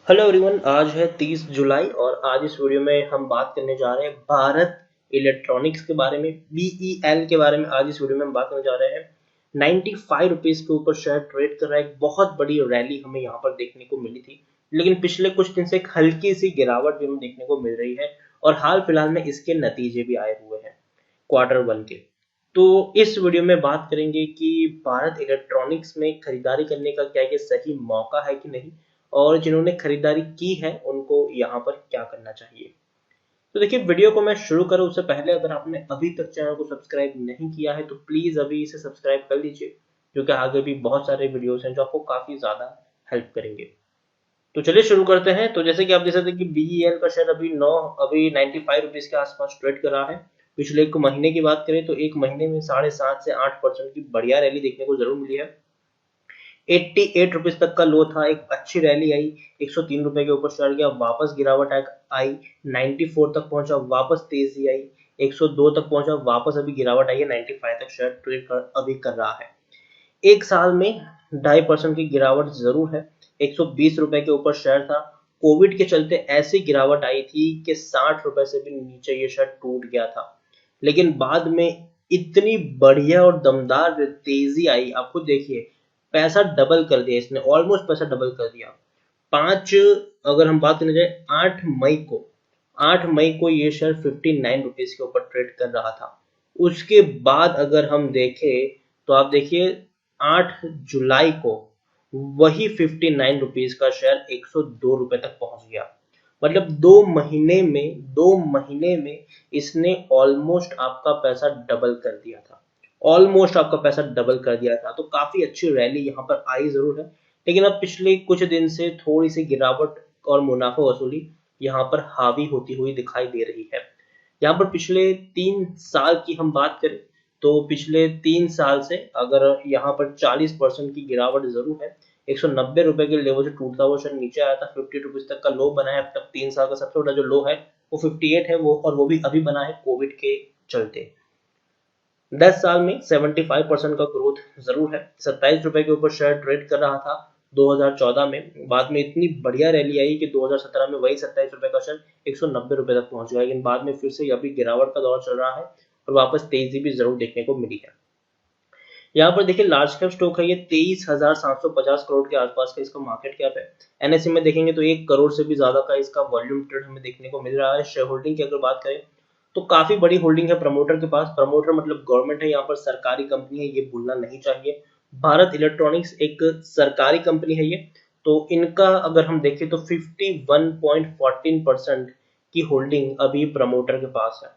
Hello everyone, आज है 30 जुलाई और आज इस वीडियो में हम बात करने जा रहे हैं भारत इलेक्ट्रॉनिक्स के बारे में, बीईएल के बारे में। आज इस वीडियो में हम बात करने जा रहे हैं। 95 रुपीज के ऊपर शेयर ट्रेड कर रहा है। एक बहुत बड़ी रैली हमें यहाँ पर देखने को मिली थी, लेकिन पिछले कुछ दिन से एक हल्की सी गिरावट भी हमें देखने को मिल रही है और हाल फिलहाल में इसके नतीजे भी आए हुए हैं क्वार्टर 1 के। तो इस वीडियो में बात करेंगे कि भारत इलेक्ट्रॉनिक्स में खरीदारी करने का क्या ये सही मौका है कि नहीं, और जिन्होंने खरीदारी की है उनको यहाँ पर क्या करना चाहिए। तो देखिए, वीडियो को मैं शुरू करूँ उससे पहले अगर आपने अभी तक चैनल को सब्सक्राइब नहीं किया है तो प्लीज अभी इसे सब्सक्राइब कर लीजिए, क्योंकि आगे भी बहुत सारे वीडियोस हैं जो आपको काफी ज्यादा हेल्प करेंगे। तो चलिए शुरू करते हैं। तो जैसे कि आप देख सकते हैं कि बीईएल का शेयर अभी 95 रुपीज के आसपास ट्रेड कर रहा है। पिछले एक महीने की बात करें तो एक महीने में 7.5 से 8% की बढ़िया रैली देखने को जरूर मिली है। 88 रुपीज तक का लो था, एक अच्छी रैली आई, 103 रुपए के ऊपर शेयर गया, वापस गिरावट आई, 94 तक पहुंचा, वापस तेजी आई, 102 तक पहुंचा, वापस अभी गिरावट आई है, 95 तक शेयर ट्रेड अभी कर रहा है। एक साल में 2.5% की गिरावट जरूर है। 120 रुपए के ऊपर शेयर था। कोविड के चलते ऐसी गिरावट आई थी कि 60 रुपए से भी नीचे ये शेयर टूट गया था, लेकिन बाद में इतनी बढ़िया और दमदार तेजी आई, आपको देखिए पैसा डबल कर दिया इसने, ऑलमोस्ट पैसा डबल कर दिया। पांच अगर हम बात करने जाए 8 मई को ये शेयर 59 रुपीज के ऊपर ट्रेड कर रहा था। उसके बाद अगर हम देखें तो आप देखिए 8 जुलाई को वही 59 रुपीज का शेयर 102 रुपए तक पहुंच गया। मतलब 2 महीने में इसने ऑलमोस्ट आपका पैसा डबल कर दिया था। तो काफी अच्छी रैली यहाँ पर आई जरूर है, लेकिन अब पिछले कुछ दिन से थोड़ी सी गिरावट और मुनाफा वसूली यहाँ पर हावी होती हुई दिखाई दे रही है। यहाँ पर पिछले 3 साल की हम बात करें तो पिछले 3 साल से अगर यहाँ पर 40% की गिरावट जरूर है। 190 रुपए के लेवल से टूटता हुआ शेयर नीचे आया था, 50 रुपीज तक का लो बना है। अब तक 3 साल का सबसे बड़ा जो लो है वो 58 है, वो भी अभी बना है कोविड के चलते। 10 साल में 75% का ग्रोथ जरूर है। 27 रुपए के ऊपर शेयर ट्रेड कर रहा था 2014 में, बाद में इतनी बढ़िया रैली आई कि 2017 में वही 27 रुपए का शेयर 190 रुपए तक पहुंच गया, लेकिन बाद में फिर से अभी गिरावट का दौर चल रहा है और वापस तेजी भी जरूर देखने को मिली है। यहाँ पर देखिए लार्ज कैप स्टॉक है, ये 23,750 करोड़ के आसपास का इसका मार्केट कैप है। एनएससी में देखेंगे तो 1 करोड़ से भी ज्यादा का इसका वॉल्यूम ट्रेड हमें देखने को मिल रहा है। शेयर होल्डिंग की अगर बात करें तो काफी बड़ी होल्डिंग है प्रमोटर के पास। प्रमोटर मतलब गवर्नमेंट है, यहाँ पर सरकारी कंपनी है, ये भूलना नहीं चाहिए। भारत इलेक्ट्रॉनिक्स एक सरकारी कंपनी है ये। तो इनका अगर हम देखें तो 51.14% की होल्डिंग अभी प्रमोटर के पास है।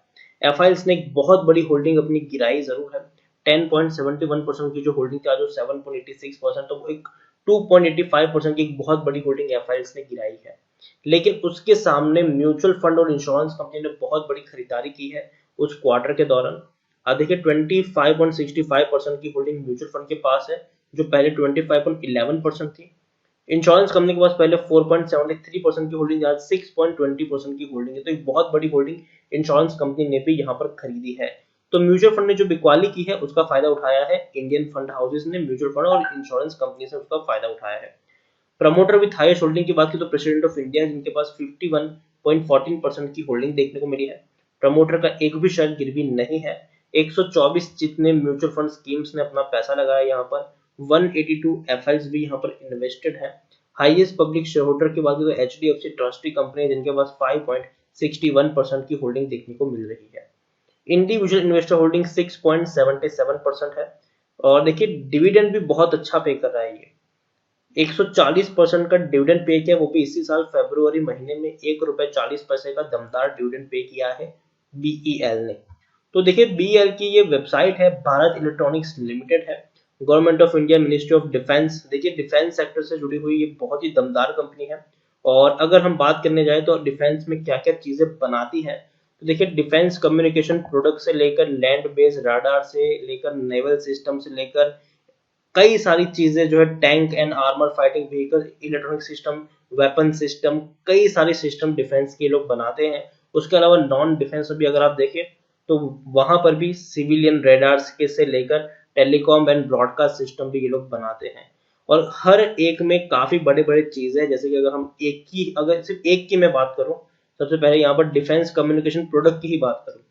एफआईएल्स ने एक बहुत बड़ी होल्डिंग अपनी गिराई जरूर है। 10.71% की जो होल्डिंग थी आज 7.86%, तो एक 2.85% की एक बहुत बड़ी होल्डिंग एफआईएल्स ने गिराई है। लेकिन उसके सामने म्यूचुअल फंड और इंश्योरेंस कंपनी ने बहुत बड़ी खरीदारी की है उस क्वार्टर के दौरान। अब देखिए 25.65% की होल्डिंग म्यूचुअल फंड के पास है, जो पहले 25.11% थी। इंश्योरेंस कंपनी के पास पहले 4.73% की होल्डिंग, आज 6.20% की होल्डिंग है। तो एक बहुत बड़ी होल्डिंग इंश्योरेंस कंपनी ने भी यहाँ पर खरीदी है। तो म्यूचुअल फंड ने जो बिकवाली की है उसका फायदा उठाया है। इंडियन फंड हाउसेस ने म्यूचुअल फंड और इंश्योरेंस कंपनी से उसका फायदा उठाया है। प्रमोटर विथ हाईएस्ट होल्डिंग की बात की तो प्रेसिडेंट ऑफ इंडिया, जिनके पास 51.14% की होल्डिंग देखने को मिली है। प्रमोटर का एक भी शेयर गिरवी नहीं है। 124 जितने म्यूचुअल फंड स्कीम्स ने अपना पैसा लगाया यहाँ पर। 182 एफआईएल्स भी यहाँ पर इन्वेस्टेड है। हाईएस्ट पब्लिक शेयर होल्डर की बात की तो एचडीएफसी ट्रस्टी कंपनी है, जिनके पास 5.61% की होल्डिंग देखने को मिल रही है। इंडिविजुअल इन्वेस्टर होल्डिंग 6.77% है। और देखिए डिविडेंड भी बहुत अच्छा पे कर रहा है ये। 140% का डिविडेंड पे किया, वो भी इसी साल फरवरी महीने में ₹1.40 का दमदार डिविडेंड पे किया है बीईएल ने। तो देखिए बीईएल की ये वेबसाइट है, भारत इलेक्ट्रॉनिक्स लिमिटेड है, government of India, ministry of defence. देखिए डिफेंस सेक्टर से जुड़ी हुई ये बहुत ही दमदार कंपनी है। और अगर हम बात करने जाए तो डिफेंस में क्या क्या चीजें बनाती है, तो देखिए डिफेंस कम्युनिकेशन प्रोडक्ट से लेकर लैंड बेस्ड राडार से लेकर नेवल सिस्टम से लेकर कई सारी चीजें जो है, tank and armour fighting vehicle, electronic system, weapon system, कई सारे सिस्टम डिफेंस के लोग बनाते हैं। उसके अलावा नॉन डिफेंस भी अगर आप देखें तो वहां पर भी सिविलियन रेडार्स के से लेकर टेलीकॉम एंड ब्रॉडकास्ट सिस्टम भी ये लोग बनाते हैं। और हर एक में काफी बड़े बड़े चीजें हैं। जैसे कि अगर सिर्फ एक की मैं बात करूं, सबसे पहले यहाँ पर डिफेंस कम्युनिकेशन प्रोडक्ट की ही बात करूं,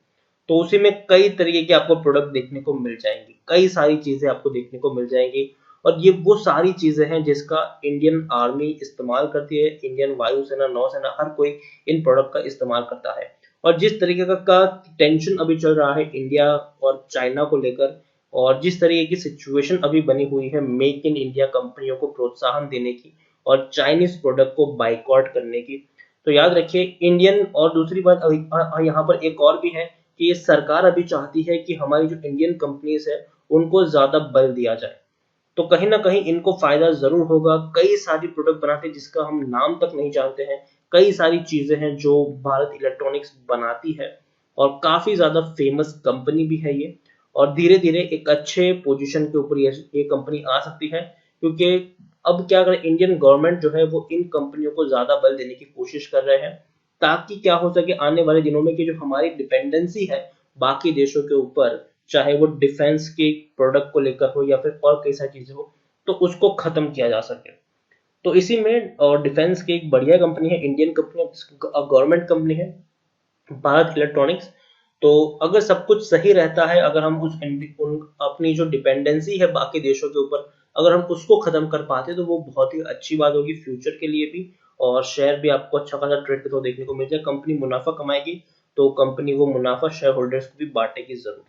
तो उसी में कई तरीके के आपको प्रोडक्ट देखने को मिल जाएंगे, कई सारी चीजें आपको देखने को मिल जाएंगी। और ये वो सारी चीजें हैं जिसका इंडियन आर्मी इस्तेमाल करती है, इंडियन वायुसेना, नौसेना, हर कोई इन प्रोडक्ट का इस्तेमाल करता है। और जिस तरीके का टेंशन अभी चल रहा है इंडिया और चाइना को लेकर, और जिस तरीके की सिचुएशन अभी बनी हुई है मेक इन इंडिया कंपनियों को प्रोत्साहन देने की और चाइनीज प्रोडक्ट को बाइकआउट करने की, तो याद रखिए इंडियन। और दूसरी बात यहाँ पर एक और भी है कि ये सरकार अभी चाहती है कि हमारी जो इंडियन कंपनीज है उनको ज्यादा बल दिया जाए, तो कहीं ना कहीं इनको फायदा जरूर होगा। कई सारी प्रोडक्ट बनाते हैं जिसका हम नाम तक नहीं जानते हैं, कई सारी चीजें हैं जो भारत इलेक्ट्रॉनिक्स बनाती है, और काफी ज्यादा फेमस कंपनी भी है ये। और धीरे धीरे एक अच्छे पोजीशन के ऊपर ये कंपनी आ सकती है, क्योंकि अब क्या कर इंडियन गवर्नमेंट जो है वो इन कंपनियों को ज्यादा बल देने की कोशिश कर रहे हैं, ताकि क्या हो सके आने वाले दिनों में कि जो हमारी डिपेंडेंसी है बाकी देशों के ऊपर, चाहे वो डिफेंस के प्रोडक्ट को लेकर हो या फिर और कई सारी चीजें हो, तो उसको खत्म किया जा सके। तो इसी में और डिफेंस की एक बढ़िया कंपनी है, इंडियन कंपनी, गवर्नमेंट कंपनी है, भारत इलेक्ट्रॉनिक्स। तो अगर सब कुछ सही रहता है, अगर हम अपनी जो डिपेंडेंसी है बाकी देशों के ऊपर, अगर हम उसको खत्म कर पाते तो वो बहुत ही अच्छी बात होगी फ्यूचर के लिए भी, और शेयर भी आपको अच्छा खासा ट्रेड पे तो देखने को मिल जाए। कंपनी मुनाफा कमाएगी तो कंपनी वो मुनाफा शेयर होल्डर्स को भी बांटेगी जरूर।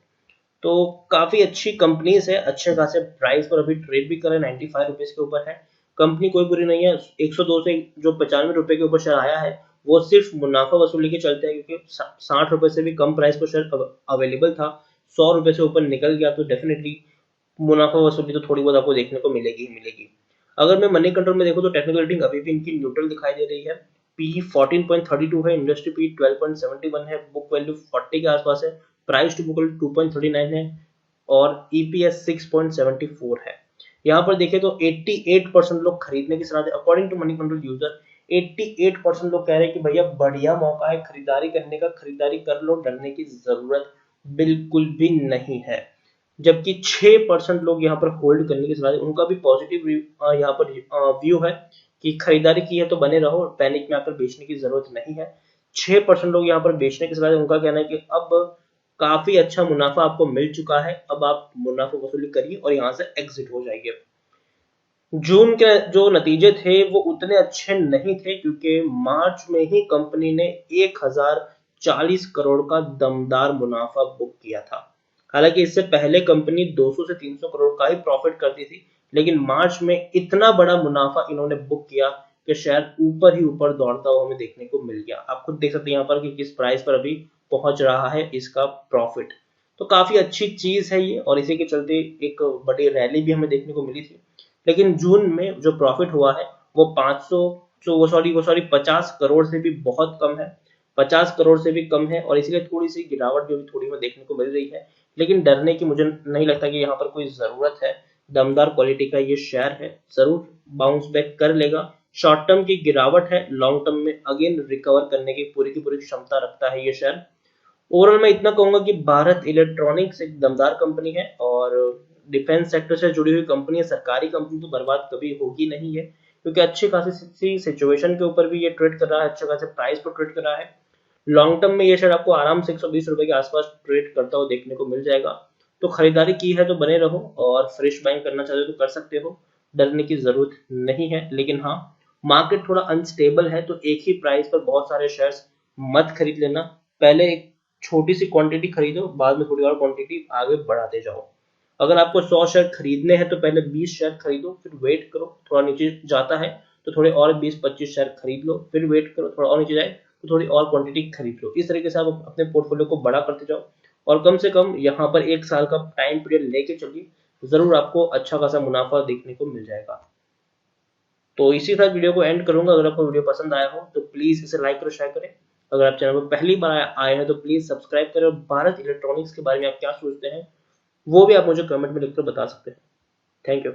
तो काफी अच्छी कंपनीज है, अच्छे खासे प्राइस पर अभी ट्रेड भी कर रहे हैं, 95 रुपीज के ऊपर है। कंपनी कोई बुरी नहीं है। 102 से जो 95 रुपए के ऊपर शेयर आया है वो सिर्फ मुनाफा वसूली के चलते हैं, क्योंकि 60 रुपए से भी कम प्राइस पर शेयर अवेलेबल था, 100 रुपए से ऊपर निकल गया, तो डेफिनेटली मुनाफा वसूली तो थोड़ी बहुत आपको देखने को मिलेगी ही मिलेगी। अगर मैं मनी कंट्रोल में देखूं तो टेक्निकल रेटिंग अभी भी इनकी न्यूट्रल दिखाई दे रही है। पी 14.32 है, इंडस्ट्री पी 12.71 है, बुक वैल्यू 40 के आसपास है, प्राइस टू बुक वैल्यू 2.39 है, और ईपीएस 6.74 है। यहाँ पर देखें तो 88% लोग खरीदने की सलाह दे, according to Moneycontrol user 88% लोग कह रहे हैं कि भैया बढ़िया मौका है खरीदारी करने का, खरीदारी कर लो, डरने की जरूरत बिल्कुल भी नहीं है। जबकि 6% लोग यहाँ पर होल्ड करने की सलाह, उनका भी पॉजिटिव यहाँ पर व्यू है कि खरीदारी की है तो बने रहो, पैनिक में आकर बेचने की जरूरत नहीं है। 6% लोग यहाँ पर बेचने की सलाह, उनका कहना है कि अब काफी अच्छा मुनाफा आपको मिल चुका है, अब आप मुनाफा वसूली करिए और यहाँ से एग्जिट हो जाइए। जून के जो नतीजे थे वो उतने अच्छे नहीं थे, क्योंकि मार्च में ही कंपनी ने 1040 करोड़ का दमदार मुनाफा बुक किया था। हालांकि इससे पहले कंपनी 200 से 300 करोड़ का ही प्रॉफिट करती थी, लेकिन मार्च में इतना बड़ा मुनाफा इन्होंने बुक किया कि शायद ऊपर ही ऊपर दौड़ता हुआ हमें देखने को मिल गया। आप खुद देख सकते हैं यहाँ पर कि किस प्राइस पर अभी पहुंच रहा है इसका प्रॉफिट। तो काफी अच्छी चीज है ये, और इसी के चलते एक बड़ी रैली भी हमें देखने को मिली थी। लेकिन जून में जो प्रॉफिट हुआ है वो 500 वो सॉरी 50 करोड़ से भी बहुत कम है, 50 करोड़ से भी कम है, और इसलिए थोड़ी सी गिरावट जो भी थोड़ी में देखने को मिल रही है। लेकिन डरने की मुझे नहीं लगता कि यहाँ पर कोई जरूरत है। दमदार क्वालिटी का ये शेयर है, जरूर बाउंस बैक कर लेगा। शॉर्ट टर्म की गिरावट है, लॉन्ग टर्म में अगेन रिकवर करने की पूरी क्षमता रखता है ये शेयर। ओवरऑल मैं इतना कहूंगा कि भारत इलेक्ट्रॉनिक्स एक दमदार कंपनी है, और डिफेंस सेक्टर से जुड़ी हुई कंपनी है, सरकारी कंपनी तो बर्बाद कभी होगी नहीं है, क्योंकि अच्छी खासी सिचुएशन के ऊपर भी ये ट्रेड कर रहा है, अच्छे खासे प्राइस पर ट्रेड कर रहा है। लॉन्ग टर्म में ये शेयर आपको आराम से 120 रुपए के आसपास ट्रेड करता हुआ देखने को मिल जाएगा। तो खरीदारी की है तो बने रहो, और फ्रेश बाइंग करना चाहते हो तो कर सकते हो, डरने की जरूरत नहीं है। लेकिन हाँ, मार्केट थोड़ा अनस्टेबल है, तो एक ही प्राइस पर बहुत सारे शेयर्स मत खरीद लेना। पहले एक छोटी सी क्वांटिटी खरीदो, बाद में थोड़ी और क्वांटिटी आगे बढ़ाते जाओ। अगर आपको 100 शेयर खरीदने हैं तो पहले 20 शेयर खरीदो, फिर वेट करो, थोड़ा नीचे जाता है तो थोड़े और 20-25 शेयर खरीद लो, फिर वेट करो, थोड़ा और नीचे जाए तो थोड़ी और क्वांटिटी खरीद लो। इस तरीके से आप अपने पोर्टफोलियो को बड़ा करते जाओ, और कम से कम यहाँ पर 1 साल का टाइम पीरियड लेके चलिए, जरूर आपको अच्छा खासा मुनाफा देखने को मिल जाएगा। तो इसी के साथ वीडियो को एंड करूंगा। अगर आपको वीडियो पसंद आया हो तो प्लीज इसे लाइक करो, शेयर करें। अगर आप चैनल पर पहली बार आए हैं तो प्लीज सब्सक्राइब करें, और भारत इलेक्ट्रॉनिक्स के बारे में आप क्या सोचते हैं वो भी आप मुझे कमेंट में लिखकर बता सकते हैं। Thank you.